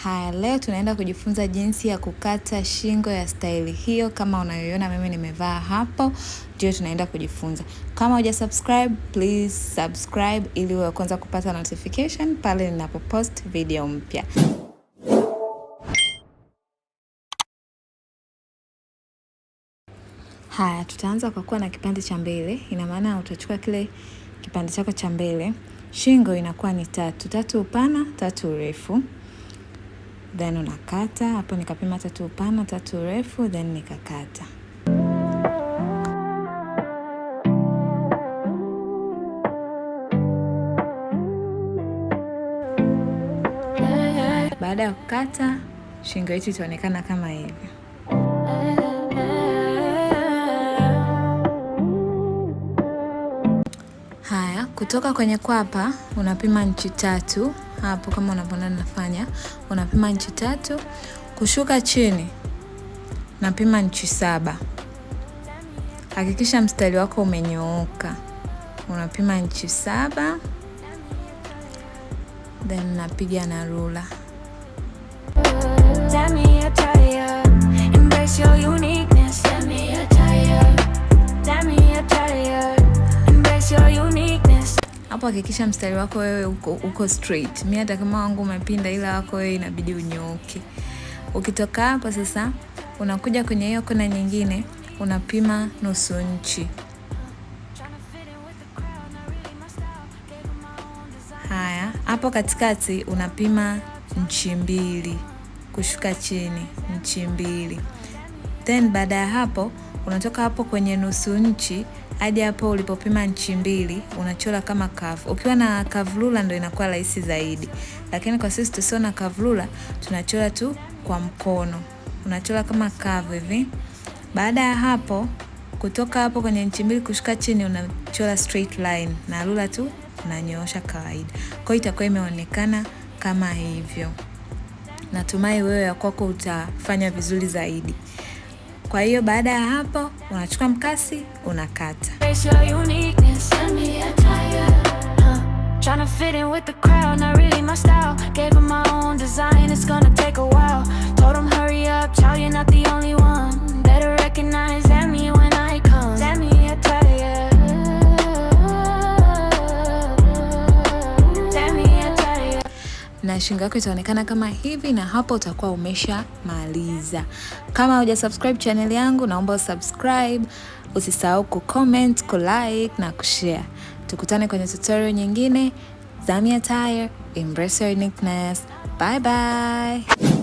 Haya, leo tunaenda kujifunza jinsi ya kukata shingo ya staili hiyo kama unayoiona mimi nimevaa hapo. Ndio tunaenda kujifunza. Kama hujasubscribe, please subscribe ili uwe kwanza kupata notification pale ninapopost video mpya. Haya, tutaanza kwa kuwa na kipande cha mbele. Ina maana utachukua kile kipande chako cha mbele. Shingo inakuwa ni 3 upana, 3 urefu. Then unakata. Hapo nikapima 3 upana, 3 urefu, then nikakata. Baada ya kukata, shingo yetu itaonekana kama hivi. Haya, kutoka kwenye kwapa unapima inchi 3. Hapo kama unavyoona nafanya, unapima inchi 3. Kushuka chini napima inchi 7. Hakikisha mstari wako umenyooka. Unapima inchi 7. Then napiga na rula. Hapo hakikisha mstari wako wewe uko straight. Mimi hata kama wangu umepinda, ila wako wewe inabidi unyooke. Ukitoka hapo sasa unakuja kwenye hiyo kona nyingine, unapima nusu inchi. Haya, hapo katikati unapima inchi 2. Kushuka chini inchi 2. Then baada ya hapo unatoka hapo kwenye nusu inchi hadi hapo ulipopima inchi 2, unachora kama curve. Ukiwa na curve ruler ndio inakuwa rahisi zaidi. Lakini kwa sisi tusio na curve ruler, tunachora tu kwa mkono. Unachora kama curve hivi. Baada ya hapo, kutoka hapo kwenye inchi 2 kushuka chini unachora straight line na ruler tu unanyoosha kawaida. Kwa hiyo itakuwa imeonekana kama hivyo. Natumai wewe ya kwako utafanya vizuri zaidi. Kwa hiyo baada ya hapo unachukua mkasi unakata. Na shingo yako itaonekana kama hivi, na hapo utakuwa umeshamaliza. Kama hujasubscribe channel yangu, naomba usubscribe. Usisahau kucomment, kulike na kushare. Tukutane kwenye tutorial nyingine. Zamia Attire, embrace your uniqueness. Bye bye.